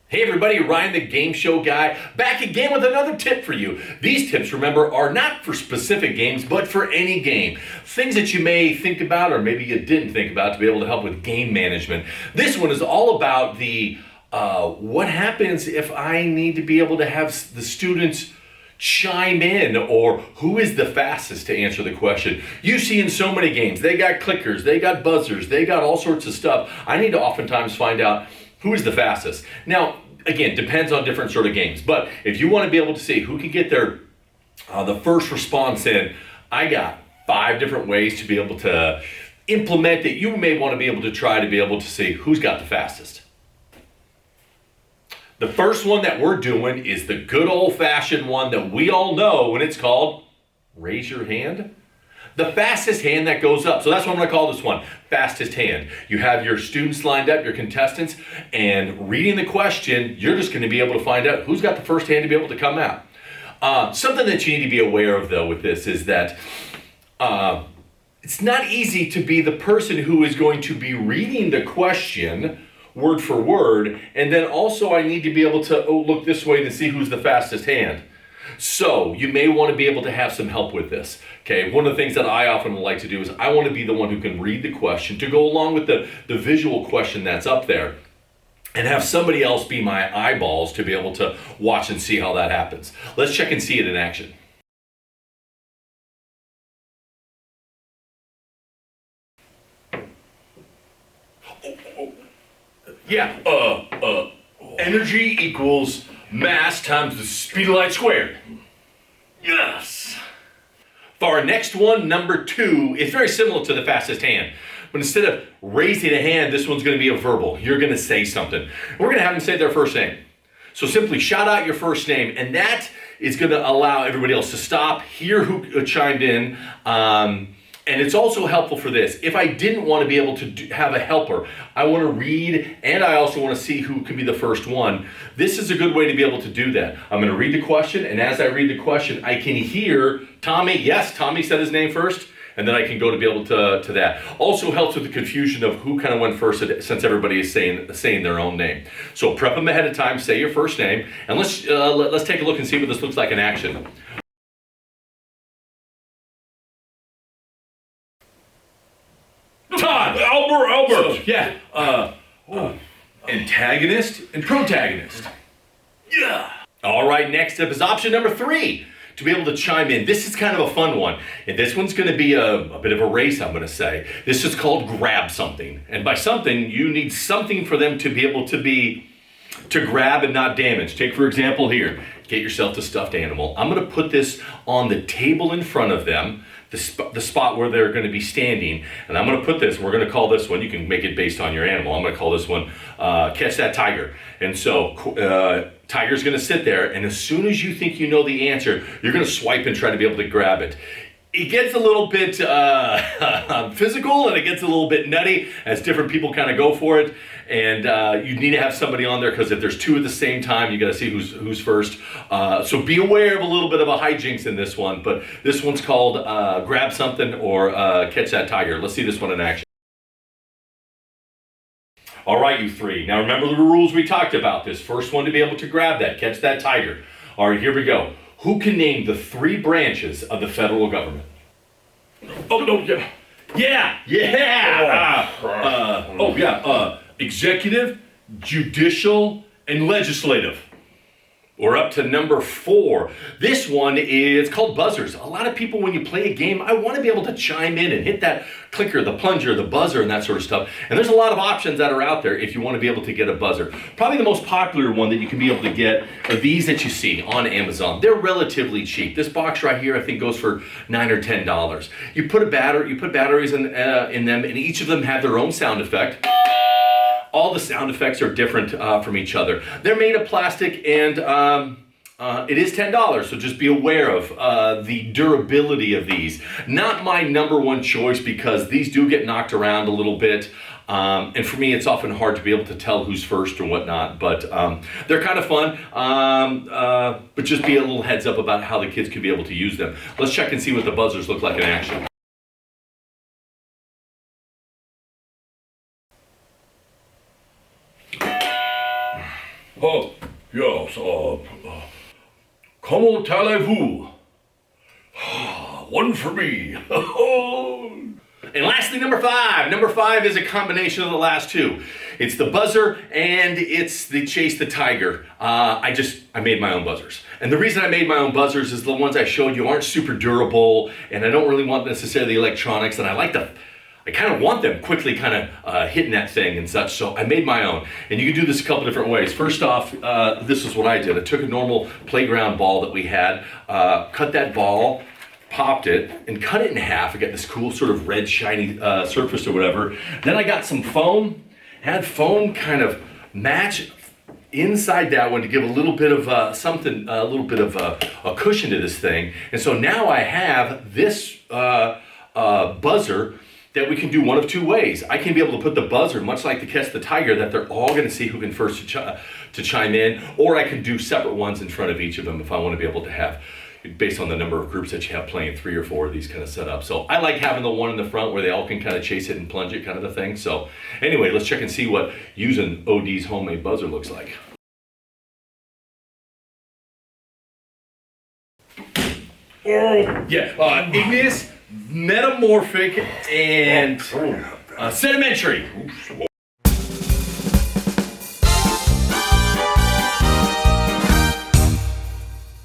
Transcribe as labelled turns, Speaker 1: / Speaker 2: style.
Speaker 1: Hey everybody, Ryan the Game Show Guy, back again with another tip for you. These tips, remember, are not for specific games, but for any game. Things that you may think about or maybe you didn't think about to be able to help with game management. This one is all about the what happens if I need to be able to have the students chime in, or who is the fastest to answer the question. You see in so many games, they got clickers, they got buzzers, they got all sorts of stuff. I need to oftentimes find out who is the fastest. Now, again, depends on different sort of games, but if you want to be able to see who can get their the first response in, I got 5 different ways to be able to implement it. You may want to be able to try to be able to see who's got the fastest. The first one that we're doing is the good old-fashioned one that we all know, and it's called raise your hand. The fastest hand that goes up. So that's what I'm going to call this one, fastest hand. You have your students lined up, your contestants, and reading the question, you're just going to be able to find out who's got the first hand to be able to come out. Something that you need to be aware of, though, with this is that it's not easy to be the person who is going to be reading the question word for word, and then also I need to be able to look this way to see who's the fastest hand. So you may want to be able to have some help with this. Okay, one of the things that I often like to do is I want to be the one who can read the question to go along with the visual question that's up there, and have somebody else be my eyeballs to be able to watch and see how that happens. Let's check and see it in action. Yeah, energy equals mass times the speed of light squared. Yes. For our next one, number 2, it's very similar to the fastest hand. But instead of raising a hand, this one's going to be a verbal. You're going to say something. We're going to have them say their first name. So simply shout out your first name, and that is going to allow everybody else to stop, hear who chimed in. And it's also helpful for this. If I didn't want to be able to have a helper, I want to read, and I also want to see who can be the first one. This is a good way to be able to do that. I'm going to read the question, and as I read the question, I can hear Tommy. Yes, Tommy said his name first, and then I can go to be able to that. Also helps with the confusion of who kind of went first, since everybody is saying their own name. So prep them ahead of time, say your first name, and let's take a look and see what this looks like in action. Albert. So, yeah. Antagonist and protagonist. Yeah. All right, next up is option number 3, to be able to chime in. This is kind of a fun one. And this one's going to be a bit of a race, I'm going to say. This is called grab something. And by something, you need something for them to be able to grab and not damage. Take, for example, here. Get yourself the stuffed animal. I'm going to put this on the table in front of them, the spot where they're going to be standing, and I'm going to put this, we're going to call this one, you can make it based on your animal, I'm going to call this one Catch That Tiger. And so Tiger's going to sit there, and as soon as you think you know the answer, you're going to swipe and try to be able to grab it. It gets a little bit physical, and it gets a little bit nutty as different people kind of go for it. And you need to have somebody on there, because if there's 2 at the same time, you got to see who's first. So be aware of a little bit of a hijinks in this one. But this one's called Grab Something or Catch That Tiger. Let's see this one in action. All right, you 3. Now remember the rules we talked about. This first one to be able to grab that, catch that tiger. All right, here we go. Who can name the 3 branches of the federal government? Oh, no, yeah. Yeah. Executive, judicial, and legislative. We're up to number 4. This one is called buzzers. A lot of people, when you play a game, I want to be able to chime in and hit that clicker, the plunger, the buzzer, and that sort of stuff. And there's a lot of options that are out there if you want to be able to get a buzzer. Probably the most popular one that you can be able to get are these that you see on Amazon. They're relatively cheap. This box right here, I think, goes for $9 or $10. You put batteries in them, and each of them have their own sound effect. All the sound effects are different from each other. They're made of plastic, and it is $10, so just be aware of the durability of these. Not my number 1 choice, because these do get knocked around a little bit. And for me, it's often hard to be able to tell who's first or whatnot, but they're kind of fun. But just be a little heads up about how the kids could be able to use them. Let's check and see what the buzzers look like in action. Oh, yes, comment allez-vous? One for me. And lastly, number five. Number five is a combination of the last two. It's the buzzer and it's the chase the tiger. I made my own buzzers. And the reason I made my own buzzers is the ones I showed you aren't super durable, and I don't really want necessarily electronics, and I kind of want them quickly kind of hitting that thing and such, so I made my own. And you can do this a couple different ways. First off, this is what I did. I took a normal playground ball that we had, cut that ball, popped it, and cut it in half. I got this cool sort of red shiny surface or whatever. Then I got some foam, had foam kind of match inside that one to give a little bit of a cushion to this thing. And so now I have this buzzer that we can do one of two ways. I can be able to put the buzzer, much like to catch the tiger, that they're all going to see who can first to chime in, or I can do separate ones in front of each of them if I want to be able to have, based on the number of groups that you have playing, 3 or 4 of these kind of setups. So I like having the one in the front where they all can kind of chase it and plunge it kind of a thing. So anyway, let's check and see what using OD's homemade buzzer looks like. Igneous, metamorphic, and sedimentary.